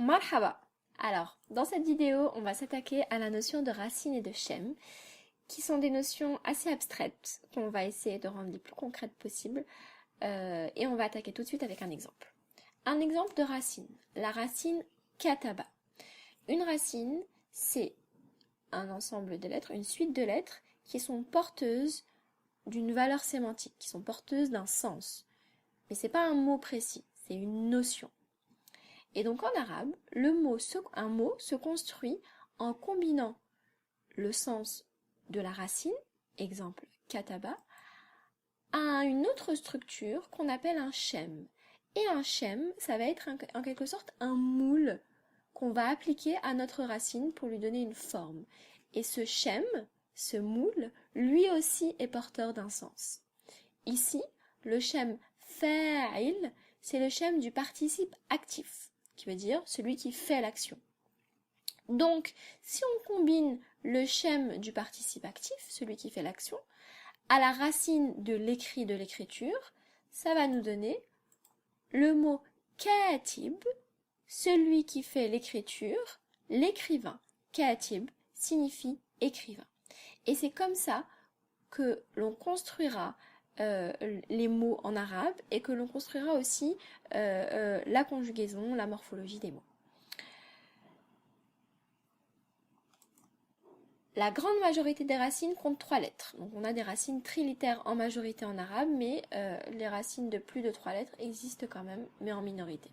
Marhaba. Alors, dans cette vidéo, on va s'attaquer à la notion de racine et de shem, qui sont des notions assez abstraites, qu'on va essayer de rendre les plus concrètes possibles, et on va attaquer tout de suite avec un exemple. Un exemple de racine, la racine kataba. Une racine, c'est un ensemble de lettres, une suite de lettres qui sont porteuses d'une valeur sémantique, qui sont porteuses d'un sens. Mais c'est pas un mot précis, c'est une notion. Et donc en arabe, un mot se construit en combinant le sens de la racine, exemple kataba, à une autre structure qu'on appelle un shem. Et un shem, ça va être en quelque sorte un moule qu'on va appliquer à notre racine pour lui donner une forme. Et ce shem, ce moule, lui aussi est porteur d'un sens. Ici, le shem fa'il, c'est le shem du participe actif, qui veut dire celui qui fait l'action. Donc, si on combine le shem du participe actif, celui qui fait l'action, à la racine de l'écrit de l'écriture, ça va nous donner le mot katib, celui qui fait l'écriture, l'écrivain. Katib signifie écrivain. Et c'est comme ça que l'on construira les mots en arabe et que l'on construira aussi la conjugaison, la morphologie des mots. La grande majorité des racines comptent 3 lettres. Donc on a des racines trilitères en majorité en arabe, mais les racines de plus de 3 lettres existent quand même, mais en minorité.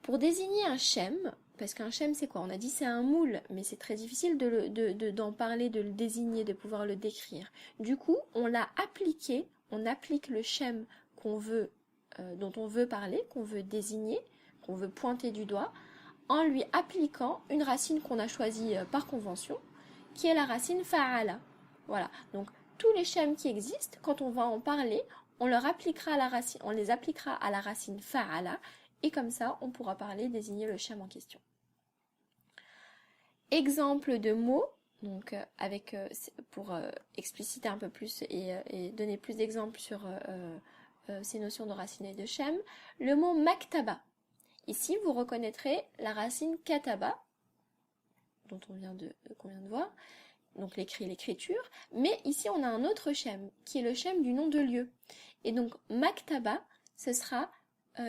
Pour désigner un shem, parce qu'un shem c'est quoi? On a dit c'est un moule, mais c'est très difficile d'en parler, de le désigner, de pouvoir le décrire. Du coup, on l'a appliqué, on applique le shem dont on veut parler, qu'on veut désigner, qu'on veut pointer du doigt, en lui appliquant une racine qu'on a choisie par convention, qui est la racine fa'ala. Voilà. Donc tous les shems qui existent, quand on va en parler, on les appliquera à la racine fa'ala, et comme ça, on pourra parler, désigner le shem en question. Exemple de mots, donc pour expliciter un peu plus et donner plus d'exemples sur ces notions de racine et de shem, le mot maktaba. Ici, vous reconnaîtrez la racine kataba, dont qu'on vient de voir, donc l'écriture, mais ici on a un autre shem, qui est le shem du nom de lieu. Et donc maktaba, ce sera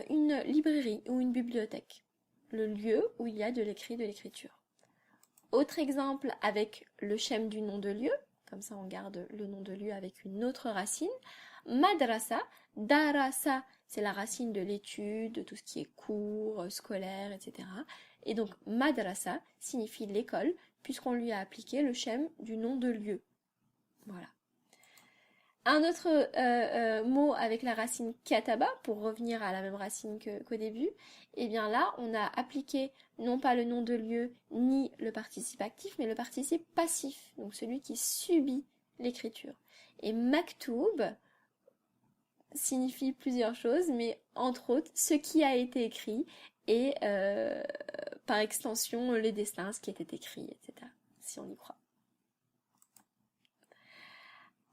une librairie ou une bibliothèque, le lieu où il y a de l'écrit, de l'écriture. Autre exemple avec le shem du nom de lieu, comme ça on garde le nom de lieu avec une autre racine, madrasa, darasa, c'est la racine de l'étude, de tout ce qui est cours, scolaire, etc. Et donc madrasa signifie l'école, puisqu'on lui a appliqué le shem du nom de lieu. Voilà. Un autre mot avec la racine kataba, pour revenir à la même racine qu'au début, et bien là, on a appliqué non pas le nom de lieu, ni le participe actif, mais le participe passif, donc celui qui subit l'écriture. Et maktoub signifie plusieurs choses, mais entre autres, ce qui a été écrit, et par extension, le destin, ce qui était écrit, etc., si on y croit.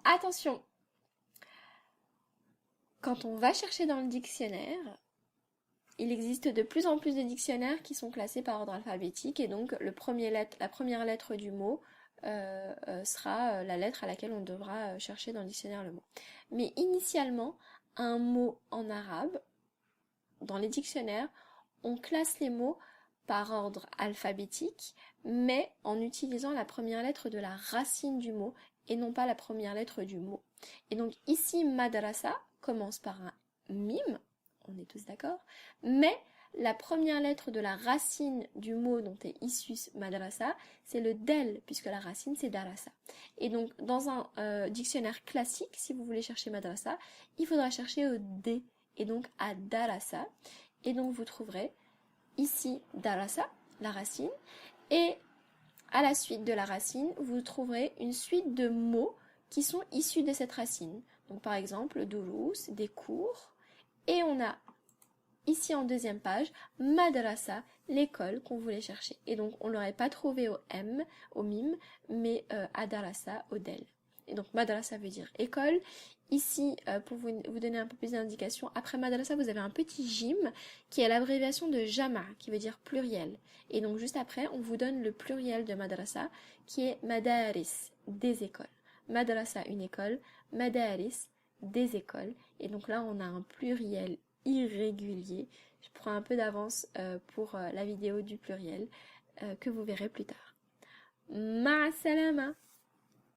Attention! Quand on va chercher dans le dictionnaire, il existe de plus en plus de dictionnaires qui sont classés par ordre alphabétique, et donc la première lettre du mot sera la lettre à laquelle on devra chercher dans le dictionnaire le mot. Mais initialement, un mot en arabe, dans les dictionnaires, on classe les mots par ordre alphabétique, mais en utilisant la première lettre de la racine du mot et non pas la première lettre du mot. Et donc ici, madrasa commence par un mime, on est tous d'accord, mais la première lettre de la racine du mot dont est issu madrasa, c'est le del, puisque la racine c'est darasa. Et donc dans un dictionnaire classique, si vous voulez chercher madrasa, il faudra chercher au D, et donc à darasa, et donc vous trouverez ici darasa, la racine, et à la suite de la racine, vous trouverez une suite de mots qui sont issus de cette racine. Donc par exemple, durous, des cours, et on a ici en deuxième page, madrasa, l'école qu'on voulait chercher. Et donc on ne l'aurait pas trouvé au M, au mime, mais à darasa, au del. Et donc madrasa veut dire école. Ici, pour vous donner un peu plus d'indications, après madrasa, vous avez un petit jim qui est l'abréviation de jama, qui veut dire pluriel. Et donc juste après, on vous donne le pluriel de madrasa, qui est madaris, des écoles. Madrasa, une école, madaris, des écoles. Et donc là, on a un pluriel irrégulier. Je prends un peu d'avance pour la vidéo du pluriel que vous verrez plus tard. Ma salama!